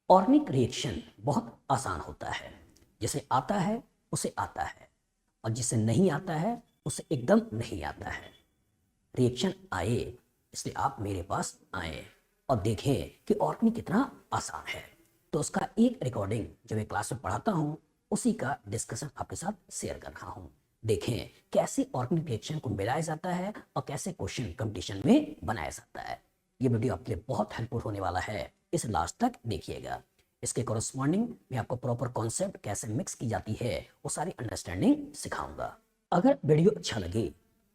Organic reaction बहुत आसान होता है। जिसे आता है उसे आता है, और जिसे नहीं आता है उसे एकदम नहीं आता है। रिएक्शन आए इसलिए आप मेरे पास आए और देखें कि ऑर्गेनिक कितना आसान है। तो उसका एक रिकॉर्डिंग जो मैं क्लास में पढ़ाता हूँ उसी का डिस्कशन आपके साथ शेयर कर रहा हूँ। देखें कैसे ऑर्गेनिक रिएक्शन को मिलाया जाता है और कैसे क्वेश्चन कंपटीशन में बनाया जाता है। ये वीडियो आपके लिए बहुत हेल्पफुल होने वाला है, इस लास्ट तक देखिएगा। इसके कॉरस्पॉन्डिंग मैं आपको प्रॉपर कॉन्सेप्ट कैसे मिक्स की जाती है वो सारी अंडरस्टैंडिंग सिखाऊंगा। अगर वीडियो अच्छा लगे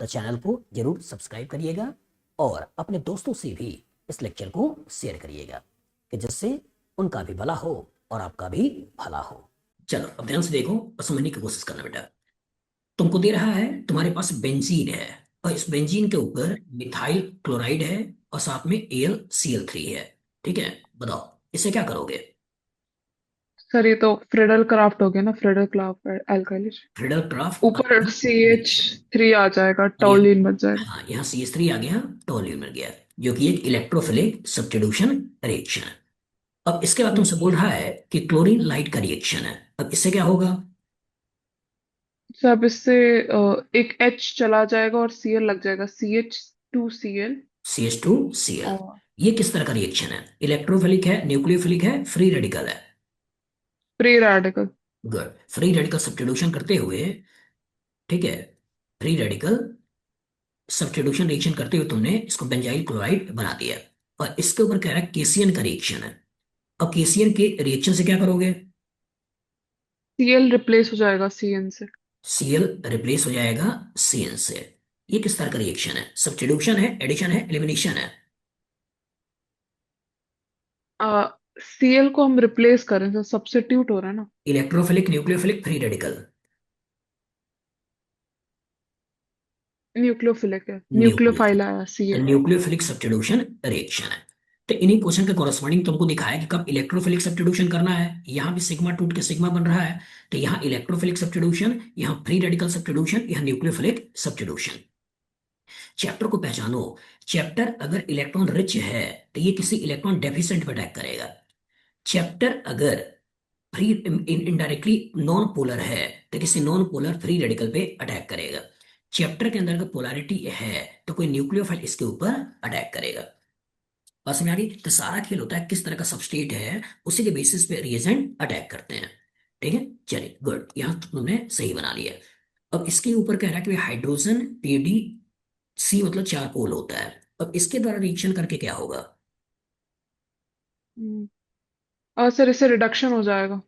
तो चैनल को जरूर सब्सक्राइब करिएगा और अपने दोस्तों से भी इस लेक्चर को शेयर करिएगा कि जिससे उनका भी भला हो और आपका भी भला हो। चलो अब ध्यान से देखो और समझने की कोशिश करना बेटा। तुमको दे रहा है, तुम्हारे पास बेंजीन है और इस बेंजीन के ऊपर मिथाइल क्लोराइड है और साथ में AlCl3 है। ठीक है, बताओ इसे क्या करोगे? सर ये तो फ्रेडल क्राफ्ट हो गया ना, फ्रेडल क्राफ्ट एल्काइलिश। फ्रीडल क्राफ्ट और ऊपर CH3 आ जाएगा, और यहाँ, टॉलिन बच जाएगा। हाँ यहाँ CH3 आ गया, टोल्यूइन मिल गया, जो कि एक इलेक्ट्रोफिलिक सब्स्टिट्यूशन रिएक्शन है। अब इसके बाद तुमसे बोल रहा है कि क्लोरीन लाइट का रिएक्शन है। अब इससे क्या होगा? सर अब इससे एक H चला जाएगा और Cl लग जाएगा, CH2Cl। CH2Cl। और ये किस तरह का रिएक्शन है? इलेक्ट्रोफिलिक है, न्यूक्लियोफिलिक है, फ्री रेडिकल है? Free radical. Good. Free radical substitution करते हुए, ठीक है, फ्री रेडिकल सब्स्टिट्यूशन रिएक्शन करते हुए तुमने इसको बेंजाइल क्लोराइड बना दिया। और इसके ऊपर कह रहा है केसियन का रिएक्शन है। अब केसियन के रिएक्शन से क्या करोगे? Cl रिप्लेस हो जाएगा Cn से। Cl रिप्लेस हो जाएगा Cn से। ये किस तरह का रिएक्शन है? सब्स्टिट्यूशन है, एडिशन है, एलिमिनेशन है? Cl को हम रिप्लेस करें तो सब्स्टिट्यूट हो रहा है ना। Electrophilic, nucleophilic, free radical? Nucleophilic है, न्यूक्लियोफिलिक। न्यूक्लियोफाइल आया Cl। न्यूक्लियोफिलिक सब्स्टिट्यूशन रिएक्शन है। तो इन्हीं क्वेश्चन के कॉरस्पॉन्डिंग तुमको दिखाया कि कब इलेक्ट्रोफिलिक सब्स्टिट्यूशन करना है। यहाँ भी सिग्मा टूट के सिग्मा बन रहा है, तो यहाँ इलेक्ट्रोफिलिक सब्स्टिट्यूशन, यहाँ फ्री रेडिकल सब्स्टिट्यूशन, यहाँ न्यूक्लियोफिलिक सब्स्टिट्यूशन। चैप्टर को पहचानो। चैप्टर अगर इलेक्ट्रॉन रिच है तो ये किसी इलेक्ट्रॉन डेफिशिएंट पर अटैक करेगा। चैप्टर अगर फ्री इनडायरेक्टली नॉन पोलर है तो किसी नॉन पोलर फ्री रेडिकल पे अटैक करेगा। चैप्टर के अंदर अगर पोलैरिटी है तो कोई न्यूक्लियोफाइल इसके ऊपर अटैक करेगा। बस समझ आ गई? तो सारा खेल होता है किस तरह का सबस्टेट है, उसी के बेसिस पे रिएजेंट अटैक करते हैं। ठीक है, चलिए गुड, यहाँ तुमने सही बना लिया। अब इसके ऊपर कह रहा है कि हाइड्रोजन PDC मतलब चार पोल होता है। अब इसके द्वारा रिएक्शन करके क्या होगा? और सर इससे रिडक्शन हो जाएगा।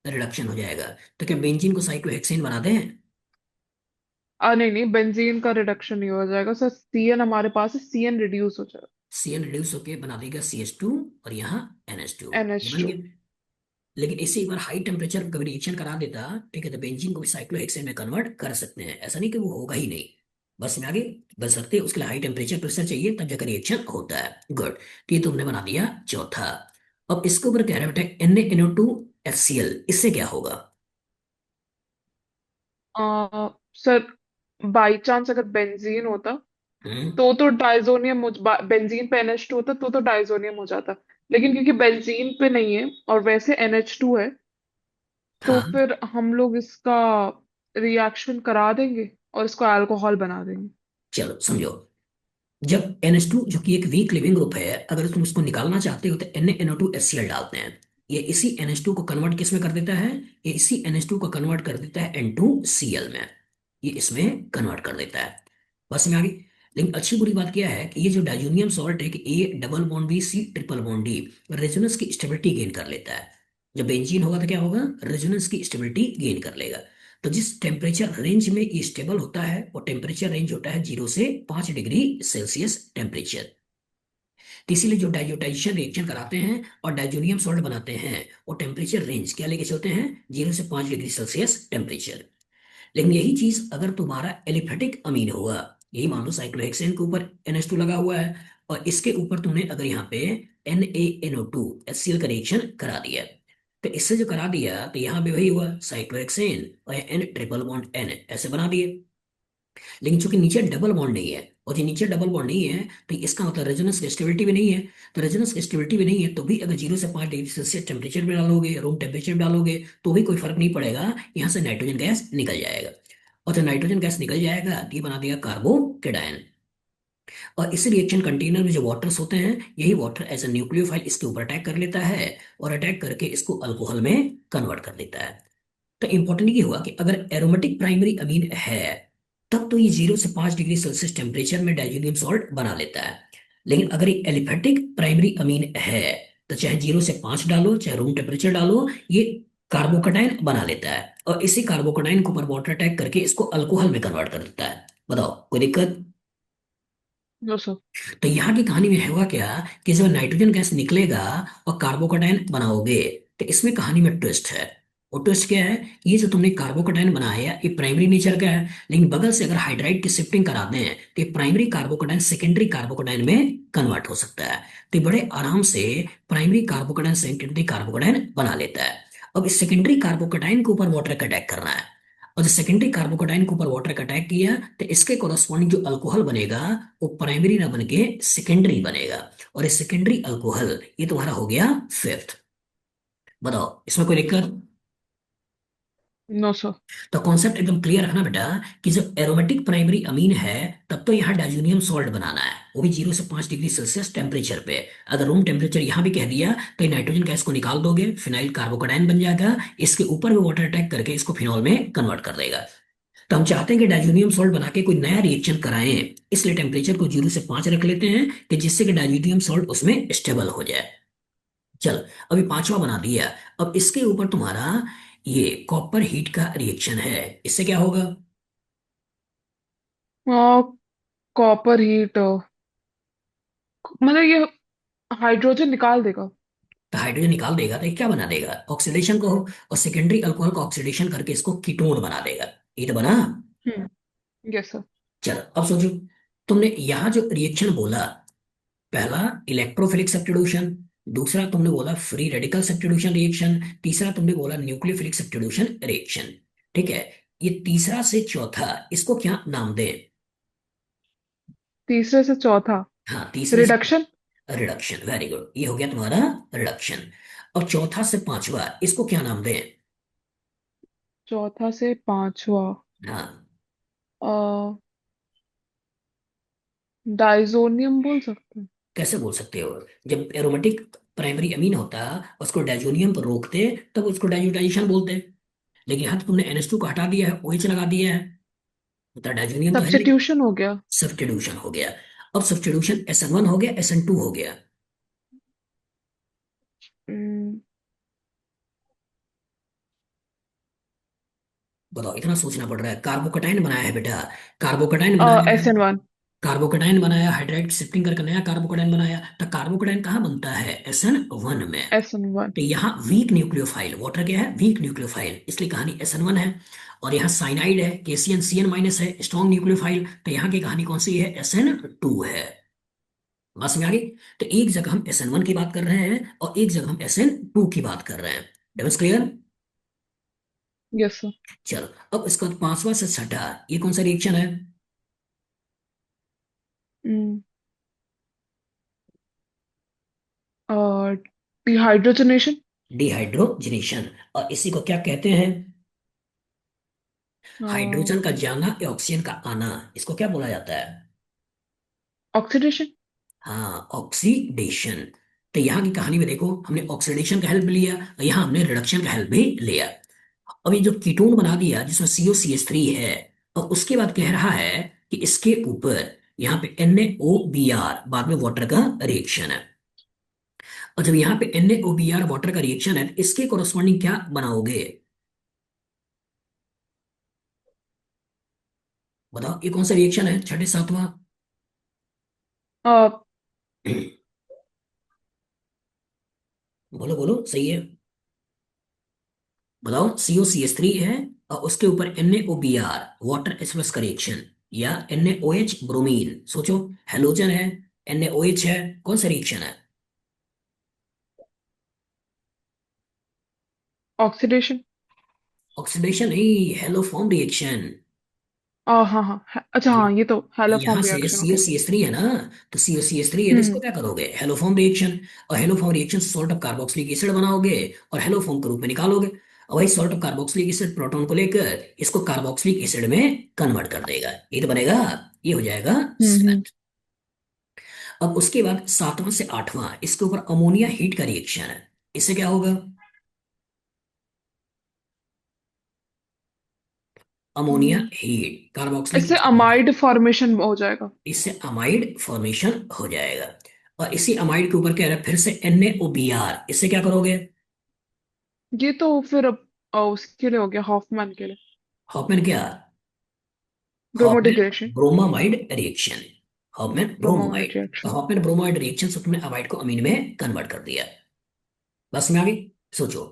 रिडक्शन हो जाएगा। तो क्या बेंजीन को साइक्लोहेक्सेन बना दें? नहीं नहीं, बेंजीन का रिडक्शन नहीं हो जाएगा सर, Cn हमारे पास है, Cn रिड्यूस हो जाएगा। CN रिड्यूस होके बना देगा CH2 और यहाँ NH2। ये बन NH2। गया। लेकिन इससे एक बार हाई टेम्परेचर कभी रिएक्शन करा देता, ठीक है, तो बेंजीन को भी साइक्लोहेक्सेन में कन्वर्ट कर सकते हैं। ऐसा नहीं कि वो होगा ही नहीं, बस में आगे बन सकते हैं। उसके लिए हाई टेम्परेचर प्रेशर चाहिए तब जाकर रिएक्शन होता है। गुड, तो ये तुमने बना दिया चौथा। अब इसके ऊपर कह रहा है बेटा NaNO2HCl, इससे क्या होगा? सर बाई चांस अगर बेंजीन होता हम्म। तो डाइजोनियम बेंजीन पे NH2 होता तो डाइजोनियम हो जाता। लेकिन क्योंकि बेंजीन पे नहीं है और वैसे NH2 है, तो हाँ, फिर हम लोग इसका रिएक्शन करा देंगे और इसको अल्कोहल बना देंगे। चलो समझो। जब NH2 जो कि एक वीक लिविंग ग्रुप है, अगर तुम इसको निकालना चाहते हो तो NaNO2HCl डालते हैं। ये इसी NH2 को कन्वर्ट किस में कर देता है? ये इसी NH2 को कन्वर्ट कर देता है N2Cl में। ये इसमें कन्वर्ट कर देता है। बस में आ गई। लेकिन अच्छी बुरी बात क्या है कि ये जो डाइजोनियम सॉल्ट है कि A double bond B C triple bond D resonance की स्टेबिलिटी गेन कर लेता है। जब बेंजीन होगा तो क्या होगा? रेजोनेंस की स्टेबिलिटी गेन कर लेगा। तो जिस टेम्परेचर रेंज में ये स्टेबल होता है वो टेम्परेचर रेंज होता है 0 से 5 डिग्री सेल्सियस टेम्परेचर। तो इसीलिए जो डाइजोटाइजेशन रिएक्शन कराते हैं और डाइजोनियम सॉल्ट बनाते हैं वो टेम्परेचर रेंज क्या लेके चलते हैं? 0 से 5 डिग्री सेल्सियस टेम्परेचर। लेकिन यही चीज अगर तुम्हारा एलिफेटिक अमीन होगा, यही मान लो साइक्लोहेक्सेन के ऊपर NH2 लगा हुआ है और इसके ऊपर तुमने अगर यहाँ पे NaNO2HCl का रिएक्शन करा दिया, तो इससे जो करा दिया तो यहाँ भी वही हुआ, साइक्लोहेक्सेन और N ट्रिपल बॉन्ड N ऐसे बना दिए। लेकिन चूंकि नीचे डबल बॉन्ड नहीं है और ये नीचे डबल बॉन्ड नहीं है, तो इसका मतलब रेजोनेंस की स्टेबिलिटी भी नहीं है। तो रेजोनेंस की स्टेबिलिटी भी नहीं है, तो भी अगर 0 से 5 डिग्री सेल्सियस टेम्परेचर में डालोगे, रूम टेम्परेचर में डालोगे, तो भी कोई फर्क नहीं पड़ेगा, यहाँ से नाइट्रोजन गैस निकल जाएगा। और जब नाइट्रोजन गैस निकल जाएगा तो ये बना देगा कार्बोकेटायन। और इस रिएक्शन कंटेनर में जो वाटर्स होते हैं, यही वाटर एज ए न्यूक्लियोफाइल इसके ऊपर अटैक कर लेता है, और अटैक करके इसको अल्कोहल में कन्वर्ट कर देता है। तो इंपॉर्टेंट ये हुआ कि अगर एरोमेटिक प्राइमरी अमीन है, तब तो ये 0 से 5 डिग्री सेल्सियस टेम्परेचर में डाइजोनियम सॉल्ट बना लेता है। लेकिन अगर ये एलिफेटिक प्राइमरी अमीन है, तो चाहे 0 से 5 डालो, चाहे रूम टेम्परेचर डालो, ये कार्बोकेटाइन बना लेता है, और इसी कार्बोकेटाइन के ऊपर वाटर अटैक करके इसको अल्कोहल में कन्वर्ट कर देता है। बताओ कोई दिक्कत? No sir. तो यहाँ की कहानी में होगा क्या, कि जब नाइट्रोजन गैस निकलेगा और कार्बोकेटाइन बनाओगे, तो इसमें कहानी में ट्विस्ट है। वो ट्विस्ट क्या है, ये जो तुमने कार्बोकेटाइन बनाया ये प्राइमरी नेचर का है, लेकिन बगल से अगर हाइड्राइड की शिफ्टिंग करा दें तो ये प्राइमरी कार्बोकेटाइन सेकेंडरी कार्बोकेटाइन में कन्वर्ट हो सकता है। तो ये बड़े आराम से प्राइमरी कार्बोकेटाइन सेकेंडरी कार्बोकेटाइन बना लेता है। अब इस सेकेंडरी कार्बोकेटाइन के ऊपर वाटर का अटैक करना है, और जो सेकेंडरी कार्बोकेटाइन के ऊपर वाटर का अटैक किया, तो इसके कोरस्पॉन्डिंग जो अल्कोहल बनेगा, वो प्राइमरी ना बन के सेकेंडरी बनेगा। और ये सेकेंडरी अल्कोहल ये तुम्हारा हो गया फिफ्थ। बताओ इसमें कोई दिक्कत? No sir. तो कॉन्सेप्ट एकदम क्लियर रखना बेटा, कि जब एरोमेटिक प्राइमरी अमीन है, तब तो यहाँ डाइजोनियम सॉल्ट बनाना है, वो भी 0 से 5 डिग्री सेल्सियस टेम्परेचर पे। अगर रूम टेम्परेचर यहाँ भी कह दिया, तो नाइट्रोजन गैस को निकाल दोगे, फिनाइल कार्बोकेटाइन बन जाएगा, इसके ऊपर भी वाटर अटैक करके इसको फिनॉल में कन्वर्ट कर देगा। तो हम चाहते हैं कि डाइजोनियम सॉल्ट बना के कोई नया रिएक्शन कराएं, इसलिए टेम्परेचर को 0 से 5 रख लेते हैं, कि जिससे कि डाइजोनियम सॉल्ट उसमें स्टेबल हो जाए। चल, अभी पांचवा बना दिया। अब इसके ऊपर तुम्हारा ये कॉपर हीट का रिएक्शन है, इससे क्या होगा? कॉपर हीट मतलब ये हाइड्रोजन निकाल देगा। तो हाइड्रोजन निकाल देगा, तो ये क्या बना देगा, ऑक्सीडेशन को, और सेकेंडरी अल्कोहल को ऑक्सीडेशन करके इसको कीटोन बना देगा। ये तो बना। हम्म। Yes sir. चलो अब सोचो, तुमने यहाँ जो रिएक्शन बोला, पहला इलेक्ट्रोफिलिक सब्स्टिट्यूशन, दूसरा तुमने बोला फ्री रेडिकल सब्स्टिट्यूशन रिएक्शन, तीसरा तुमने बोला न्यूक्लियोफिलिक सब्स्टिट्यूशन रिएक्शन। ठीक है, ये तीसरा से चौथा, इसको क्या नाम दें? तीसरे से चौथा हाँ, तीसरे से रिडक्शन। रिडक्शन, वेरी गुड, ये हो गया तुम्हारा रिडक्शन। और चौथा से पांचवा, इसको क्या नाम दें? चौथा से पांचवा हाँ, डाइजोनियम बोल सकते हैं। कैसे बोल सकते हो? जब एरोमेटिक प्राइमरी अमीन होता, उसको डाइजोनियम पर रोकते, तब उसको डाइजोटाइजेशन बोलते। लेकिन यहाँ तो तुमने NH2 को हटा दिया है, OH लगा दिया है, तो डाइजोनियम तो है नहीं। सब्स्टिट्यूशन हो गया। सब्स्टिट्यूशन हो गया। अब सब्स्टिट्यूशन SN1 हो गया, SN2 हो गया। बताओ, इतना सोचना पड़ रहा है, कार्बोकेटाइन बनाया है बेटा, कार्बोकेटाइन बनाया है, SN1। कार्बोकेटाइन बनाया, हाइड्राइड शिफ्टिंग करके नया कार्बोकेटाइन बनाया, तो कार्बोकेटाइन कहाँ बनता है, SN1 में। SN1। तो यहाँ वीक न्यूक्लियोफाइल, वाटर क्या है, वीक न्यूक्लियोफाइल, इसलिए कहानी SN1 है। और यहाँ साइनाइड है, KCN माइनस है, स्ट्रॉन्ग न्यूक्लियोफाइल, तो यहाँ की कहानी कौन सी है, SN2 है। बात समझ आ गई? तो एक जगह हम SN1 की बात कर रहे हैं, और एक जगह हम SN2 की बात कर रहे हैं। Davis clear? Yes sir. चलो, अब इसका पांचवा से छठा, ये कौन सा रिएक्शन है? डिहाइड्रोजनेशन। डिहाइड्रोजनेशन। और इसी को क्या कहते हैं? हाइड्रोजन का जाना या ऑक्सीजन का आना, इसको क्या बोला जाता है? ऑक्सीडेशन। हाँ, ऑक्सीडेशन। तो यहाँ की कहानी में देखो, हमने ऑक्सीडेशन का हेल्प लिया, और यहाँ हमने रिडक्शन का हेल्प भी लिया। अब ये जो कीटोन बना दिया जिसमें COCH3 है, और उसके बाद कह रहा है कि इसके ऊपर यहाँ पे NaOBr बाद में वाटर का रिएक्शन है। और जब यहाँ पे NaOBr वाटर का रिएक्शन है, तो इसके कोरस्पॉन्डिंग क्या बनाओगे? बताओ, ये कौन सा रिएक्शन है, छठे सातवां? बोलो बोलो, सही है, बताओ। COCH3 है, और उसके ऊपर NaOBr वाटर एक्सप्रेस का रिएक्शन, या NaOH ब्रोमीन, सोचो, हेलोजन है, NaOH है, कौन सा रिएक्शन है? ऑक्सीडेशन। ऑक्सीडेशन नहीं, हेलो फॉर्म रिएक्शन। हाँ हाँ अच्छा हाँ, ये तो यहां हेलोफॉर्म से रिएक्शन हो सी गया। एस सी एस थ्री है ना, तो C S C S three है तो इसको हम्म। क्या करोगे, हेलोफॉर्म रिएक्शन। और haloform reaction salt of carboxylic acid बनाओगे और हेलोफॉर्म के रूप में निकालोगे। और वही salt of carboxylic acid proton को लेकर इसको कार्बोक्सिलिक एसिड में कन्वर्ट कर देगा, ये तो बनेगा, ये हो जाएगा हम्म। सेवेंथ। अब उसके बाद सातवां से आठवां इसके ऊपर अमोनिया हीट का रिएक्शन है। इससे क्या होगा, अमोनिया हम्म। हीट कार्बोक्सिलिक इससे एसिड, अमाइड फॉर्मेशन हो जाएगा। इससे अमाइड फॉर्मेशन हो जाएगा। और इसी अमाइड के ऊपर क्या है, फिर से NaOBr, इससे क्या करोगे, ये तो फिर उसके लिए हो गया, हॉफमैन के लिए। हॉफमैन क्या, Hoffmann bromo degradation. Bromamide reaction, Hoffmann bromamide bromamide. तो रिएक्शन। हॉफमैन ब्रोमाइड रिएक्शन से तुमने अमाइड को अमीन में कन्वर्ट कर दिया। बस में आ गई। सोचो,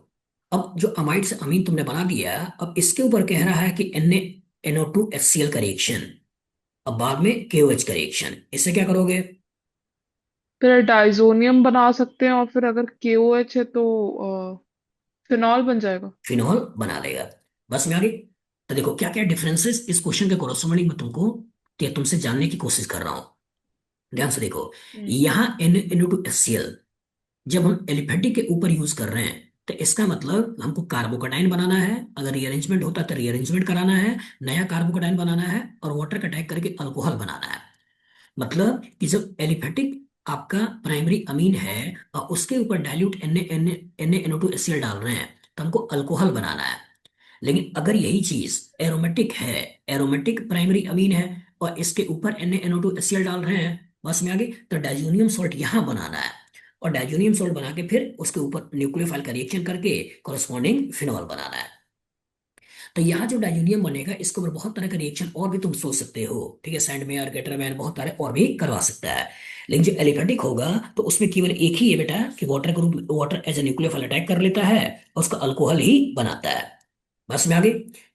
अब जो अमाइड से अमीन तुमने बना दिया, अब इसके ऊपर कह रहा है कि NaNO2HCl का रिएक्शन, अब बाद में KOH का रिएक्शन, इससे क्या करोगे, फिर डाइजोनियम बना सकते हैं, और फिर अगर KOH है तो फिनॉल बन जाएगा। फिनॉल बना लेगा। बस में आ गई। तो देखो क्या क्या डिफरेंसेस इस क्वेश्चन के कोरस्पॉन्डिंग में तुमको, तुमसे जानने की कोशिश कर रहा हूं। ध्यान से देखो, हम्म। यहाँ NaNO2HCl जब हम एलिफेटिक के ऊपर यूज कर रहे हैं, तो इसका मतलब हमको कार्बोकटाइन बनाना है, अगर रीअरेंजमेंट होता तो रीअरेंजमेंट कराना है, नया कार्बोकटाइन बनाना है और वाटर का अटैक करके अल्कोहल बनाना है। मतलब कि जब एलिफेटिक आपका प्राइमरी अमीन है और उसके ऊपर डाइल्यूट NaNO2HCl डाल रहे हैं, तो हमको अल्कोहल बनाना है। लेकिन अगर यही चीज एरोमेटिक है, एरोमेटिक प्राइमरी अमीन है और इसके ऊपर NaNO2HCl डाल रहे हैं, बस में आगे, तो डाइजोनियम सॉल्ट यहां बनाना है। और डाइजोनियम सॉल्ट बना के फिर उसके ऊपर न्यूक्लियोफाइल का रिएक्शन करके कॉरस्पॉन्डिंग फिनॉल बनाना है। तो यहाँ जो डाइजोनियम बनेगा इसके ऊपर बहुत तरह का रिएक्शन और भी तुम सोच सकते हो, ठीक है, सैंडमेयर गेटरमैन बहुत सारे और भी करवा सकता है। लेकिन जो एलिफेटिक होगा तो उसमें केवल एक ही है बेटा कि water group, water as a nucleophile attack कर लेता है और उसका अल्कोहल ही बनाता है। बस में आगे,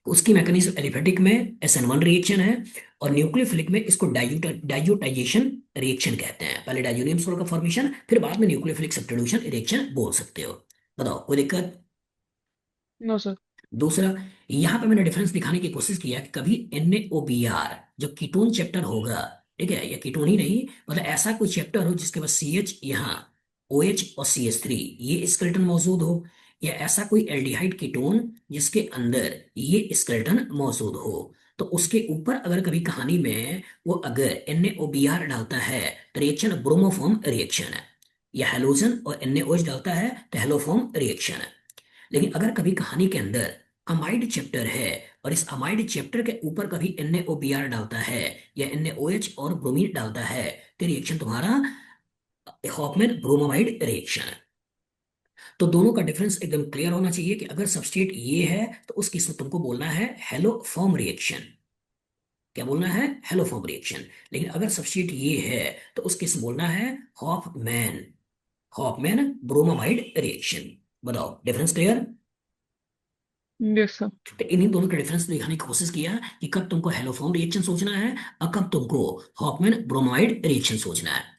उसकी मैकेनिज्म एलिफेटिक में SN1 रिएक्शन है और न्यूक्लियोफिलिक में इसको डाइजोटाइजेशन रिएक्शन कहते हैं। पहले डाइजोनियम सॉल्ट का फॉर्मेशन, फिर बाद में न्यूक्लियोफिलिक सब्स्टिट्यूशन रिएक्शन बोल सकते हो। बताओ कोई दिक्कत। No sir. दूसरा, यहां पे मैंने डिफरेंस दिखाने की कोशिश किया कि कभी NaOBr जो कीटोन चैप्टर होगा, ठीक है, या कीटोन ही नहीं, मतलब ऐसा कोई चैप्टर हो जिसके पास CH यहाँ, OH और CH3 ये स्केलेटन मौजूद हो, या ऐसा कोई एल्डिहाइड कीटोन जिसके अंदर ये स्केलेटन मौजूद हो, तो उसके ऊपर अगर कभी कहानी में वो अगर NaOBr डालता है तो रिएक्शन ब्रोमोफॉर्म रिएक्शन है, या हेलोजन और NaOH डालता है तो हेलोफॉर्म रिएक्शन है। लेकिन अगर कभी कहानी के अंदर अमाइड चैप्टर है और इस अमाइड चैप्टर के ऊपर कभी NaOBr डालता है या NaOH और ब्रोमीन डालता है, तो रिएक्शन तुम्हारा हॉफमैन ब्रोमामाइड रिएक्शन है। तो दोनों का डिफरेंस एकदम क्लियर होना चाहिए कि अगर सबस्ट्रेट ये है तो उस केस में तुमको बोलना है हेलोफॉर्म रिएक्शन, क्या बोलना है, हेलोफॉर्म रिएक्शन। लेकिन अगर सबस्ट्रेट ये है तो उस केस में बोलना है हॉफमैन, हॉफमैन ब्रोमामाइड रिएक्शन। बताओ डिफरेंस क्लियर। Yes sir. तो इन्हीं दोनों का डिफरेंस दिखाने की कोशिश किया कि कब तुमको हेलोफॉर्म रिएक्शन सोचना है और कब तुमको हॉफमैन ब्रोमाइड रिएक्शन सोचना है।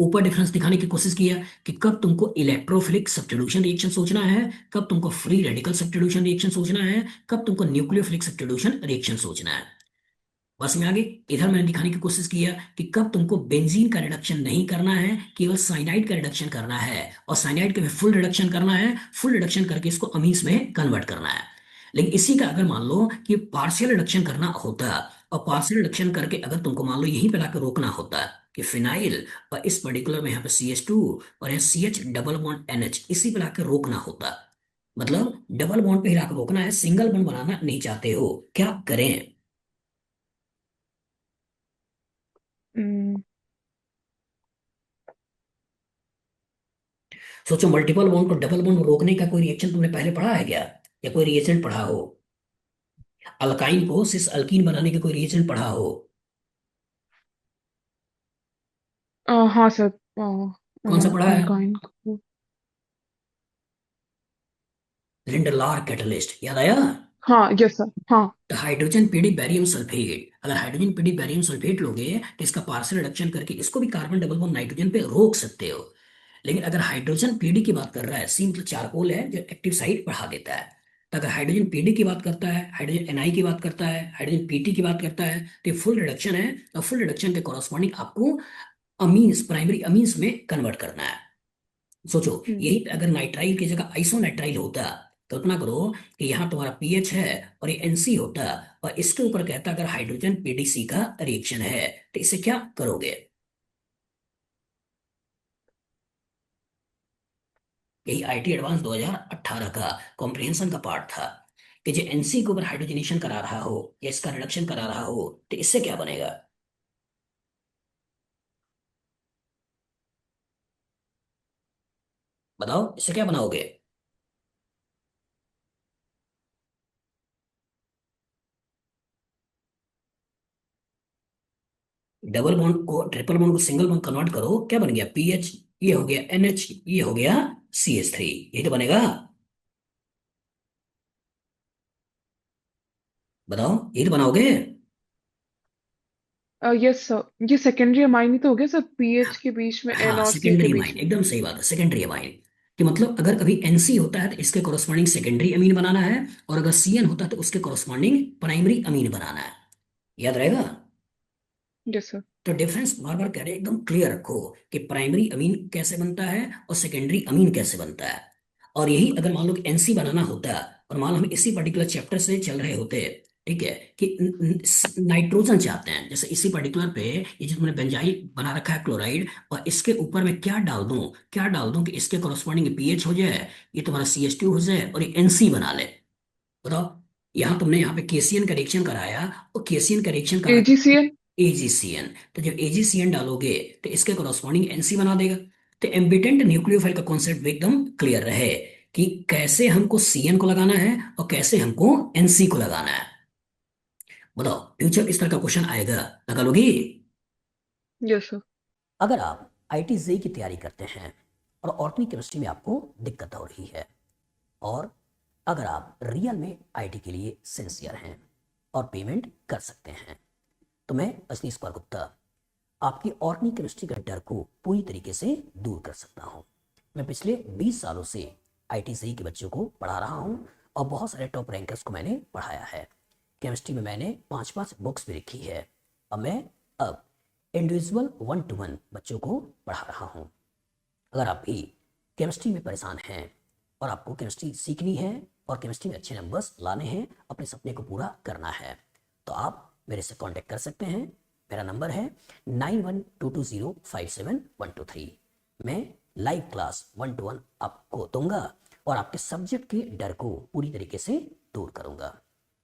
ऊपर डिफरेंस दिखाने की कोशिश किया कि कब तुमको इलेक्ट्रोफिलिक सब्स्टिट्यूशन रिएक्शन सोचना है, कब तुमको फ्री रेडिकल सब्स्टिट्यूशन रिएक्शन सोचना है, कब तुमको न्यूक्लियोफिलिक सब्स्टिट्यूशन रिएक्शन सोचना है। बस में आगे, इधर मैंने दिखाने की कोशिश किया कि कब तुमको बेंजीन का रिडक्शन नहीं करना है, केवल साइनाइड का रिडक्शन करना है, और साइनाइड का भी फुल रिडक्शन करना है, फुल रिडक्शन करके इसको अमीन्स में कन्वर्ट करना है। लेकिन इसी का अगर मान लो कि पार्शियल रिडक्शन करना होता, और पार्शियल रिडक्शन करके अगर तुमको मान लो यहीं पे लाकर रोकना होता कि फिनाइल और इस पर्टिकुलर में यहाँ पे CH2 और यहाँ CH डबल बॉन्ड NH इसी पे लाकर रोकना होता, मतलब डबल बॉन्ड पे ही लाकर रोकना है, सिंगल बॉन्ड बनाना नहीं चाहते हो, क्या करें। हम्म। सोचो मल्टीपल बॉन्ड को डबल बॉन्ड रोकने का कोई रिएक्शन तुमने पहले पढ़ा है क्या, या कोई रिएजेंट पढ़ा हो, अल्काइन को सिस अल्कीन बनाने का कोई रिएजेंट पढ़ा हो, हाँ सर। कौन सा पढ़ा है, अल्काइन को। लिंडलार कैटलिस्ट याद आया। हाँ यस सर हाँ। तो हाइड्रोजन पीडी बैरियम सल्फेट, अगर हाइड्रोजन पीडी बैरियम सल्फेट लोगे तो इसका पार्शियल रिडक्शन करके इसको भी कार्बन डबल बॉन्ड नाइट्रोजन पे रोक सकते हो। लेकिन अगर हाइड्रोजन पीडी की बात कर रहा है, सी मतलब चारकोल है जो एक्टिव साइट बढ़ा देता है, तो अगर हाइड्रोजन पीडी की बात करता है, हाइड्रोजन एनआई की बात करता है, हाइड्रोजन पीटी की बात करता है, तो ये फुल रिडक्शन है। और फुल रिडक्शन के कॉरस्पॉन्डिंग आपको अमीन्स, प्राइमरी अमीन्स में कन्वर्ट करना है। सोचो, हम्म। यही पे अगर नाइट्राइल की जगह आइसोनाइट्राइल होता, कल्पना करो कि यहाँ तुम्हारा पीएच है और ये एनसी होता, और इसके ऊपर कहता अगर हाइड्रोजन पीडीसी का रिएक्शन है, तो इसे क्या करोगे? यही आईटी एडवांस 2018 का कॉम्प्रिहेंशन का पार्ट था कि जो एनसी के ऊपर हाइड्रोजनेशन करा रहा हो या इसका रिडक्शन करा रहा हो, तो इससे क्या बनेगा? बताओ, इससे क्या बनाओगे? डबल बॉन्ड को, ट्रिपल बॉन्ड को सिंगल बॉन्ड कन्वर्ट करो, क्या बन गया? पीएच, ये हो गया एनएच, ये हो गया CH3, ये तो बनेगा। बताओ, ये तो बनाओगे? यस सर, ये सेकेंडरी अमाइन ही तो हो गया सर, पीएच के बीच में, एन हाँ, और सी के सेकेंडरी बीच अमाइन, में। एकदम सही बात है, सेकेंडरी अमाइन। कि मतलब अगर कभी एनसी होता है तो इसके कॉरस्पॉन्डिंग सेकेंडरी अमीन बनाना है, और अगर सीएन होता है तो उसके कॉरस्पॉन्डिंग प्राइमरी अमीन बनाना है। याद रहेगा? Yes sir. तो डिफरेंस बार बार कह रहे हैं, एकदम क्लियर रखो कि प्राइमरी अमीन कैसे बनता है और सेकेंडरी अमीन कैसे बनता है। और यही अगर मान लो कि एनसी बनाना होता, और मान लो हम इसी पर्टिकुलर चैप्टर से चल रहे होते, ठीक है, कि नाइट्रोजन चाहते हैं, जैसे इसी पर्टिकुलर पे ये जो तुमने बेंजाइल बना रखा है क्लोराइड, और इसके ऊपर मैं क्या डाल दूं, क्या डाल दूं कि इसके कॉरस्पॉन्डिंग पीएच हो जाए, ये तुम्हारा CH2 हो जाए और ये एनसी बना ले। बताओ, यहाँ तुमने यहाँ पे केसीएन का रिएक्शन कराया, और केसीएन का रिएक्शन करा एजीसीएन। AgCN, तो जब AgCN डालोगे तो इसके कॉरस्पॉन्डिंग एनसी बना देगा। तो एम्बिडेंट न्यूक्लियोफाइल का कॉन्सेप्ट भी एकदम क्लियर रहे कि कैसे हमको CN को लगाना है और कैसे हमको NC को लगाना है। बताओ, फ्यूचर इस तरह का क्वेश्चन आएगा, लगा लोगी? Yes sir. अगर आप आईटी जेई की तैयारी करते हैं और ऑर्गेनिक केमिस्ट्री में आपको दिक्कत हो रही है, और अगर आप रियल में आईटी के लिए सिंसियर हैं और पेमेंट कर सकते हैं, तो मैं अजनीश कुमार गुप्ता आपकी ऑर्गेनिक केमिस्ट्री के डर को पूरी तरीके से दूर कर सकता हूँ। मैं पिछले 20 सालों से आईटी जेई के बच्चों को पढ़ा रहा हूँ, और बहुत सारे टॉप रैंकर्स को मैंने पढ़ाया है। केमिस्ट्री में मैंने 5-5 बुक्स भी लिखी है, और मैं अब इंडिविजुअल 1-to-1 बच्चों को पढ़ा रहा हूँ। अगर आप भी केमिस्ट्री में परेशान हैं और आपको केमिस्ट्री सीखनी है और केमिस्ट्री में अच्छे नंबर्स लाने हैं, अपने सपने को पूरा करना है, तो आप मेरे से कांटेक्ट कर सकते हैं। मेरा नंबर है 9122057123। मैं लाइव क्लास 1-to-1 आपको दूंगा और आपके सब्जेक्ट के डर को पूरी तरीके से दूर करूंगा।